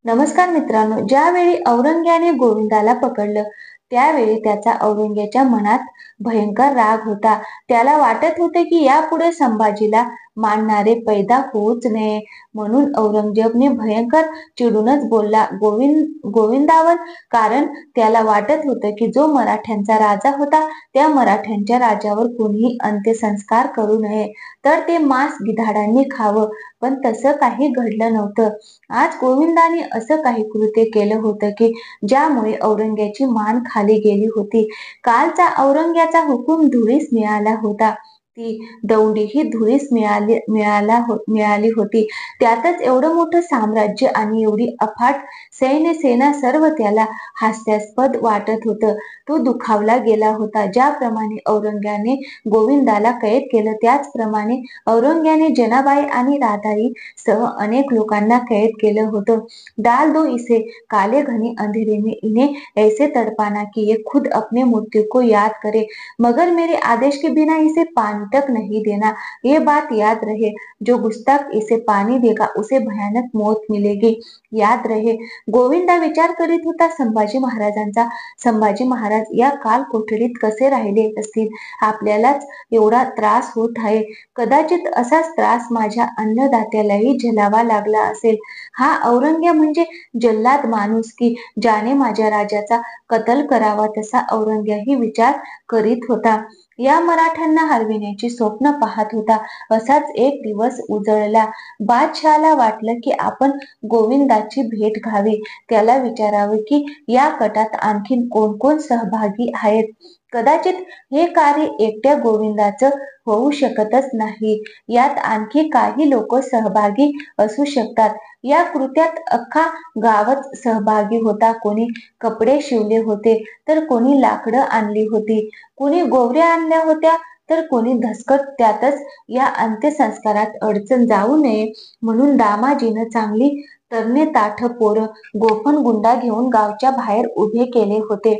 नमस्कार मित्रांनो, ज्यावेळी औरंग्याने गोविंदाला पकडलं त्यावेळी त्याचा औरंग्याच्या मनात भयंकर राग होता. त्याला वाटत होते की यापुढे संभाजीला मानणारे पैदा होऊच नये. म्हणून औरंगजेबने भयंकर चिडूनच बोलला गोविंदावर. कारण त्याला वाटत होतं की जो मराठ्यांचा राजा होता त्या मराठ्यांच्या राजावर कोणीही अंत्यसंस्कार करू नये, तर ते मांस गिधाडांनी खावं. पण तसं काही घडलं नव्हतं. आज गोविंदाने असं काही कृत्य केलं होतं की ज्यामुळे औरंग्याची मान खाली गेली होती. कालचा औरंग्याचा हुकूम धुळीस मिळाला होता. ती दौंडीही धुळीस मिळाली होती. त्यातच एवढं मोठं साम्राज्य आणि एवढी अफाट सैन्यसेना, सर्व त्याला हास्यास्पद वाटत होतं. तो दुखावला गेला होता. ज्याप्रमाणे औरंग्याने गोविंदाला कैद केलं त्याचप्रमाणे औरंग्याने जनाबाई आणि राधाई सह अनेक लोकांना कैद केलं होतं. डाल दो इसे, काले घने अंधेरे में इन्हें ऐसे तड़पाना कि ये खुद अपने मृत्यु को याद करे, मगर मेरे आदेश के बिना इसे पानी तक नहीं देना. ये बात याद रहे, जो गुस्ताख इसे पानी देगा उसे भयानक मौत मिलेगी. याद रहे. गोविंदा विचार करीत होता संभाजी महाराजांचा. संभाजी महाराज या काल कोठडीत कसे राहिले असतील. आपल्यालाच एवढा त्रास होत आहे. कदाचित असाच त्रास माझ्या अन्नदात्यालाही झेलावा लागला असेल. हा औरंग्या म्हणजे जल्लाद माणूस की ज्याने माझ्या राजाचा कत्ल करावा, तसा औरंग्याही विचार करीत होता. या मराठ्यांना हरविण्याची स्वप्न पाहत होता. असाच एक दिवस उजळला. बादशहाला वाटलं की आपण गोविंदाची भेट घ्यावी. त्याला विचारावे की या कटात आणखीन कोण कोण सहभागी आहेत. कदाचित हे कार्य एकट्या गोविंदाचं होऊ शकतच नाही. यात आणखी काही लोक सहभागी असू शकतात. या कृत्यात अख्खा गावच सहभागी होता. कोणी कपडे शिवले होते, तर कोणी लाकडं आणली होती, कोणी गोवऱ्या आणल्या होत्या, तर कोणी धसकट. त्यातच या अंत्यसंस्कारात अडचण जाऊ नये म्हणून दामाजीनं चांगली तरणे ताठ पोरं गोफण गुंडा घेऊन गावच्या बाहेर उभे केले होते.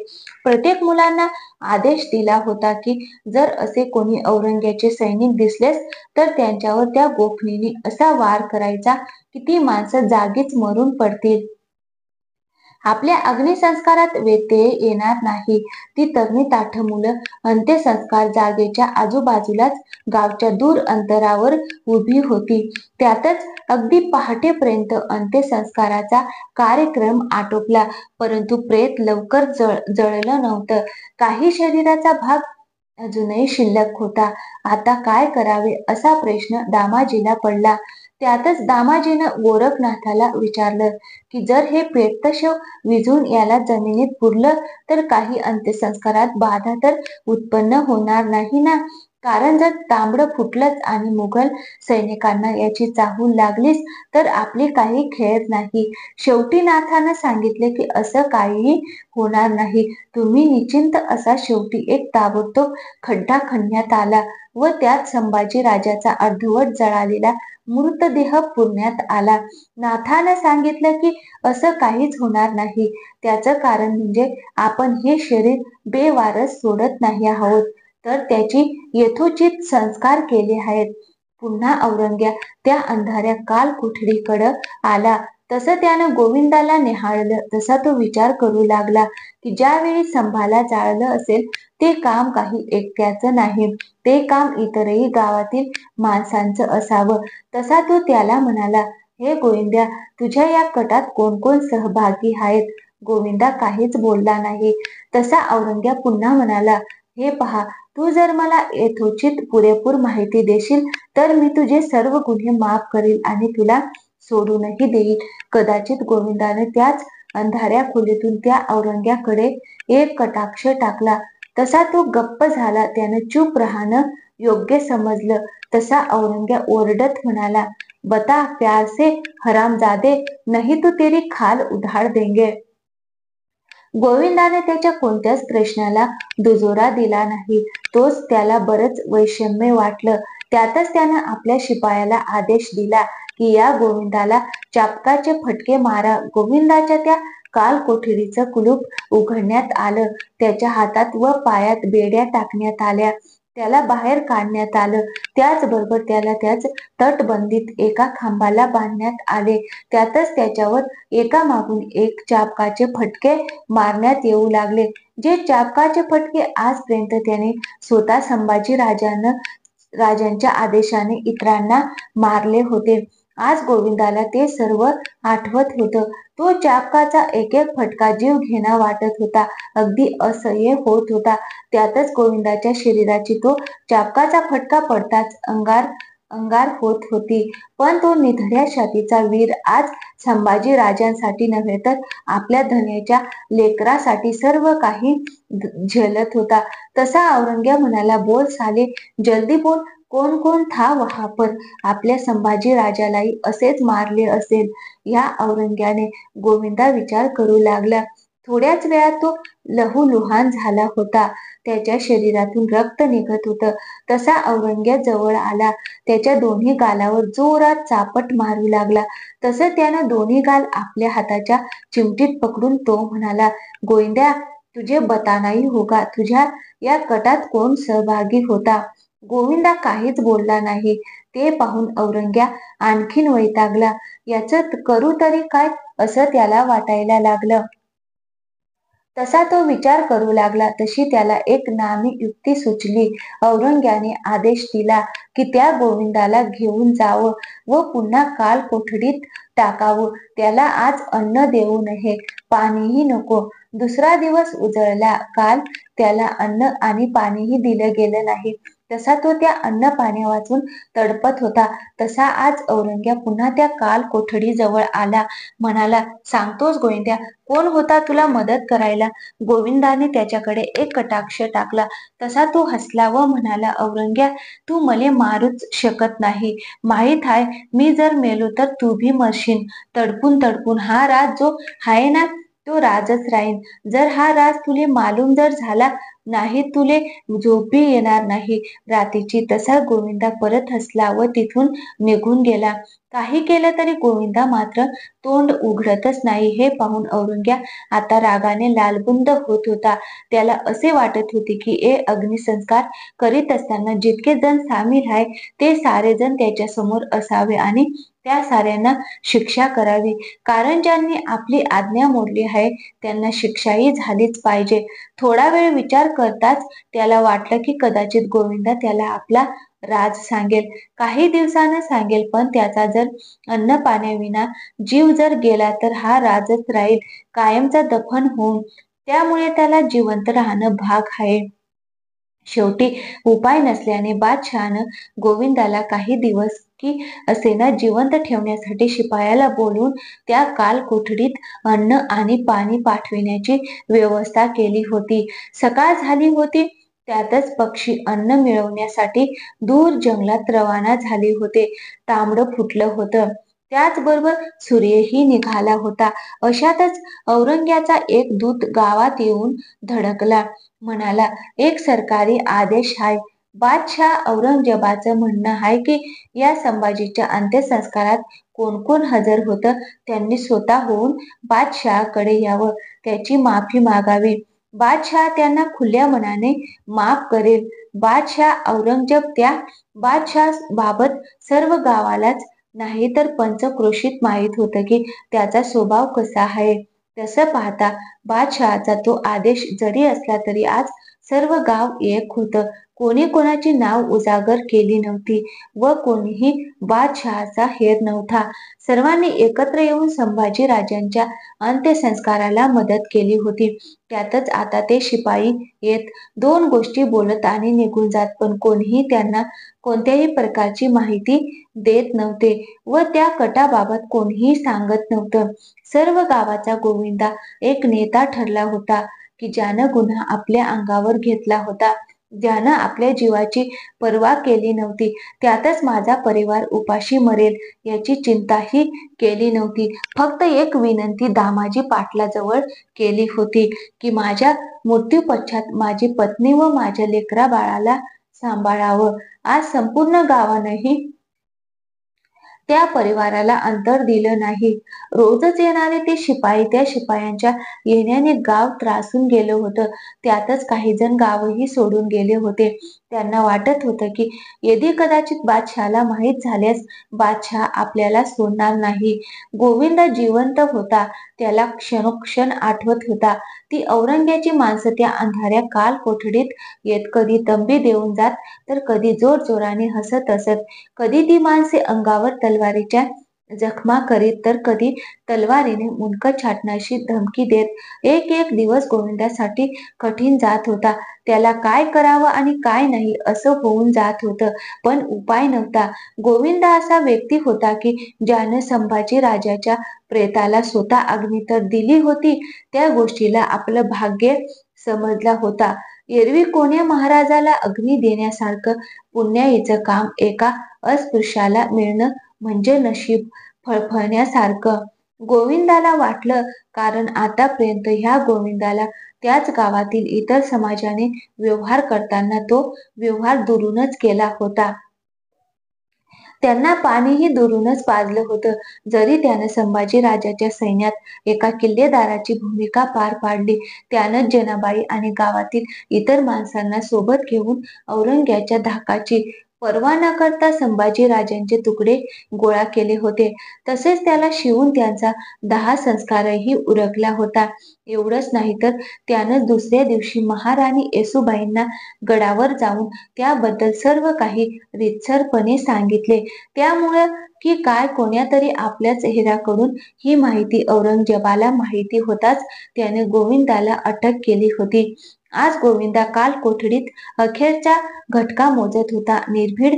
प्रत्येक मुलांना आदेश दिला होता की जर असे कोणी औरंग्याचे सैनिक दिसलेस तर त्यांच्यावर त्या गोफणीने असा वार करायचा की ती माणसं जागीच मरून पडतील. आपल्या अग्निसंस्कारात व्यत्यय येणार नाही. ती तरणी ताठ मुलं अंत्यसंस्कार जागेच्या आजूबाजूलाच गावच्या दूर अंतरावर उभी होती. त्यातच अगदी पहाटेपर्यंत अंत्यसंस्काराचा कार्यक्रम आटोपला. परंतु प्रेत लवकर जळलं नव्हतं. काही शरीराचा भाग अजूनही शिल्लक होता. आता काय करावे असा प्रश्न दामाजीला पडला. त्यातच दामाजीनं गोरखनाथाला विचारलं की जर हे पेटतं शव विझून याला जमिनीत पुरलं तर काही अंत्यसंस्कारात बाधा तर उत्पन्न होणार नाही ना. कारण जर तांबडं फुटलंच आणि मुघल सैनिकांना याची चाहूल लागलीच तर आपली काही खेळत नाही. शेवटी नाथानं सांगितले की असं काहीही होणार नाही. तुम्ही निश्चिंत असा. शेवटी एक ताबडतोब खड्डा खणण्यात आला व त्यात संभाजी राजाचा अर्धवट जळालेला मृतदेह पुरण्यात आला. नाथानं सांगितलं की असं काहीच होणार नाही. त्याचं कारण म्हणजे आपण हे शरीर बेवारस सोडत नाही आहोत, तर त्याची यथोचित संस्कार केले आहेत. पुन्हा औरंग्या त्या अंधाऱ्या काल कोठडीकडं आला. तसं त्यानं गोविंदाला निहाळलं. तसा तो विचार करू लागला की ज्यावेळी संभाला जाळलं असेल ते काम काही एकट्याचं नाही, ते काम इतरही गावातील माणसांचं असावं. तसा तो त्याला म्हणाला, हे गोविंद्या, तुझ्या या कटात कोण कोण सहभागी आहेत. गोविंदा काहीच बोलला नाही. तसा औरंग्या पुन्हा म्हणाला, हे पहा, तू जर मला यथोचित पुरेपूर माहिती देशील तर मी तुझे सर्व गुन्हे माफ करील आणि तुला सोडूनही देईल. कदाचित गोविंदाने त्याच अंधाऱ्या खोलीतून त्या औरंग्याकडे एक कटाक्ष टाकला. तसा तो गप्प झाला. त्यानं चूप राहणं योग्य समजलं. तसा औरंग्या ओरडत म्हणाला, बता प्यार से हरामजादे, नहीं तो तेरी खाल उधार देंगे. गोविंदाने त्याच्या कोणत्याच प्रश्नाला दुजोरा दिला नाही. तोच त्याला बरंच वैषम्य वाटलं. त्यातच त्यानं आपल्या शिपायाला आदेश दिला की या गोविंदाला चाबकाचे फटके मारा. गोविंदाच्या त्या काल कोठडीचं कुलूप उघडण्यात आलं. त्याच्या हातात व पायात बेड्या टाकण्यात आल्या. त्याला बाहेर काढण्यात आलं. त्याचबरोबर त्याला त्याच तटबंदीत एका खांबाला बांधण्यात आले. त्यातच त्याच्यावर एकामागून एक चाबकाचे फटके मारण्यात येऊ लागले. जे चाबकाचे फटके आजपर्यंत त्याने स्वतः संभाजी राजांच्या आदेशाने इतरांना मारले होते. आज गोविंदाला ते सर्व आठवत होतं. तो चाबकाचा एक एक फटका जीवघेणा वाटत होता. अगदी असह्य होत होता. त्यातच गोविंदाच्या शरीराची तो चाबकाचा फटका पडताच अंगार होत होती. पण तो निधड्या छातीचा वीर आज संभाजी राजांसाठी नव्हे तर आपल्या धन्याच्या लेकरासाठी सर्व काही झेलत होता. तसा औरंग्या म्हणाला, बोल साले, जल्दी बोल, कोण कोण था वहां पर. आपल्या संभाजी राजालाही असेच मारले असेल. या औरंग्याने गोविंदा विचार करू लागला. थोड्याच वेळात तो लहूलुहान झाला होता. त्याच्या शरीरातून रक्त निघत होतं. तसा औरंग्या जवळ आला. त्याच्या दोन्ही गालावर जोरात चापट मारू लागला. तसं त्यानं दोन्ही गाल आपल्या हाताच्या चिमटीत पकडून तो म्हणाला, गोविंद्या, तुझे बतानाही होगा. तुझ्या या कटात कोण सहभागी होता. गोविंदा काहीच बोलला नाही. ते पाहून औरंग्या आणखीन वैतागला. याचं करू तरी काय असं त्याला वाटायला लागलं. तसा तो विचार करू लागला तशी त्याला एक नामी युक्ती सुचली. औरंग्याने आदेश दिला की त्या गोविंदाला घेऊन जावं व पुन्हा काल कोठडीत टाकावं. त्याला आज अन्न देऊ नये, पाणीही नको. दुसरा दिवस उजळला. काल त्याला अन्न आणि पाणीही दिलं गेलं नाही. तसा तो त्या अन्न पाण्यावाचून तडपत होता. तसा आज औरंग्या पुन्हा त्या काल कोठडीजवळ आला. म्हणाला, सांगतोस गोविंद्या, कोण होता तुला मदत करायला. गोविंदाने त्याच्याकडे एक कटाक्ष टाकला. तसा तो हसला व म्हणाला, औरंग्या, तू मले मारूच शकत नाही. माहीत आहे, मी जर मेलो तर तू भी मरशील. तडपून तडपून हा राज जो आहे ना, तो राजच राहीन. जर हा राज तुले मालूम जर झाला नाही, तुले झोपी येणार नाही रात्रीची. तसा गोविंदा परत हसला व तिथून निघून गेला. काही केलं तरी गोविंदा मात्र तोंड उघडतच नाही. हे पाहून औरंग्या आता रागाने लालबुंद होत होता. त्याला असे वाटत होते की अग्निसंस्कार करीत असताना जितके जण सामील आहे ते सारे जण त्याच्या समोर असावे आणि त्या साऱ्यांना शिक्षा करावी. कारण ज्यांनी आपली आज्ञा मोडली आहे त्यांना शिक्षाही झालीच पाहिजे. थोडा वेळ विचार करताच त्याला वाटलं की कदाचित गोविंदा त्याला आपला राज सांगेल. काही दिवसानं सांगेल, पण त्याचा जर अन्न पाण्याविना जीव जर गेला तर हा राजच राहील कायमचा दफन होऊन. त्यामुळे त्याला जिवंत राहणं भाग आहे. शेवटी उपाय नसल्याने बादशहानं गोविंदाला काही दिवस की असेना जिवंत ठेवण्यासाठी शिपायाला बोलून त्या काल कोठडीत अन्न आणि पाणी पाठविण्याची व्यवस्था केली होती. सकाळ झाली होती. त्यातच पक्षी अन्न मिळवण्यासाठी दूर जंगलात रवाना झाले होते. तांबडं फुटलं होतं. त्याचबरोबर सूर्यही निघाला होता. अशातच औरंग्याचा एक दूत गावात येऊन धडकला. म्हणाला, एक सरकारी आदेश आहे. बादशाह औरंगजेबाचं म्हणणं आहे की या संभाजीच्या अंत्यसंस्कारात कोण कोण हजर होतं त्यांनी स्वतः होऊन बादशहाकडे यावं, त्याची माफी मागावी. बादशाह त्यांना खुल्या मनाने माफ करेल. बादशाह औरंगजेब त्या बादशाह बाबत सर्व गावालाच नाही तर पंचक्रोशीत माहीत होतं की त्याचा स्वभाव कसा आहे. तसं पाहता बादशहाचा तो आदेश जरी असला तरी आज सर्व गाव एक होतं. कोणी कोणाची नाव उजागर केली नव्हती व कोणीही बादशहाचा हेर नव्हता. सर्वांनी एकत्र येऊन संभाजी राजांच्या अंत्यसंस्काराला मदत केली होती. त्यातच आता ते शिपाई येत दोन गोष्टी बोलत आणि निघून जात, पण कोणीही त्यांना कोणत्याही प्रकारची माहिती देत नव्हते व त्या कटाबाबत कोणीही सांगत नव्हतं. सर्व गावाचा गोविंदा एक नेता ठरला होता की ज्यानं गुन्हा आपल्या अंगावर घेतला होता, ज्यानं आपल्या जीवाची पर्वा केली नव्हती. त्यातच माझा परिवार उपाशी मरेल याची चिंताही केली नव्हती. फक्त एक विनंती दामाजी पाटलाजवळ केली होती की माझ्या मृत्यूपश्चात माझी पत्नी व माझ्या लेकरा बाळाला सांभाळावं. आज संपूर्ण गावानंही त्या परिवाराला अंतर दिलं नाही. रोजच येणारे ते शिपाई, त्या शिपायांच्या येण्याने गाव त्रासून गेलं होतं. त्यातच काही जण गावही सोडून गेले होते. त्यांना वाटत होतं की यदि कदाचित बादशहाला माहीत झाल्यास बादशाह आपल्याला सोडणार नाही. गोविंदा जिवंत होता, त्याला क्षणोक्षण आठवत होता. ती औरंग्याची माणसं त्या अंधाऱ्या काल कोठडीत येत, कधी तंबी देऊन जात, तर कधी जोरजोराने हसत असत. कधी ती माणसे अंगावर तलवारीच्या जखमा करीत, तर कधी तलवारीने मुंडकं छाटण्याची धमकी देत. एक एक दिवस गोविंदासाठी कठीण जात होता. त्याला काय करावं आणि काय नाही असं होऊन जात होतं, पण उपाय नव्हता. गोविंदा असा व्यक्ती होता की ज्यानं संभाजी राजाच्या प्रेताला स्वतः अग्नी तर दिली होती, त्या गोष्टीला आपलं भाग्य समजला होता. एरवी कोण्या महाराजाला अग्नी देण्यासारखं पुण्याईचं काम एका अस्पृश्याला मिळणं म्हणजे नशीब फळफळण्यासारखं गोविंदाला वाटलं. कारण आतापर्यंत ह्या गोविंदाला त्याच गावातील इतर समाजाने व्यवहार करताना तो व्यवहार दुरूनच केला होता. त्यांना पाणीही दुरूनच पाजलं होतं. जरी त्यानं संभाजी राजाच्या सैन्यात एका किल्लेदाराची भूमिका पार पाडली, त्यानं जनाबाई आणि गावातील इतर माणसांना सोबत घेऊन औरंग्याच्या धाकाची पर्वा न करता संभाजी राजांचे तुकडे गोळा केले होते. तसेच त्याला शिवून त्यांचा दाह संस्कारही उरकला होता. एवढंच नाही तर त्यानं दुसऱ्या दिवशी महाराणी येसूबाईंना गडावर जाऊन त्याबद्दल सर्व काही रीतसरपणे सांगितले. त्यामुळं की काय कोण्यातरी आपल्याच हेराकडून ही माहिती औरंगजेबाला माहिती होताच त्याने गोविंदाला अटक केली होती. आज गोविंदा काल कोठडीत अखेरचा घटका मोजत होता. निर्भीड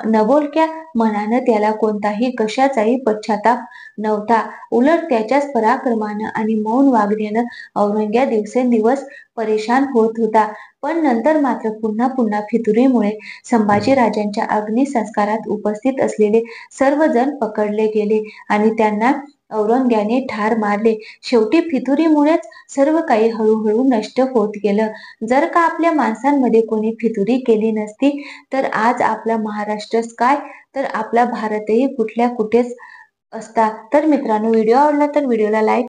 नबोलक्या मनानं त्याला कोणताही कशाचाही पश्चाताप नव्हता. उलट त्याच्याच पराक्रमानं आणि मौन वागण्यानं औरंग्या दिवसेंदिवस परेशान होत होता. पण नंतर मात्र पुन्हा पुन्हा फितुरीमुळे संभाजीराजांच्या अग्निसंस्कारात उपस्थित असलेले सर्वजण पकडले गेले आणि त्यांना औरंग्याने ठार मारले. शेवटी फितुरीमुळेच सर्व काही हळूहळू नष्ट होत गेलं. जर का आपल्या माणसांमध्ये कोणी फितुरी केली नसती, तर आज आपला महाराष्ट्रच काय, तर आपला भारतही कुठल्या कुठेच असता. तर मित्रांनो, व्हिडिओ आवडला तर व्हिडिओला लाईक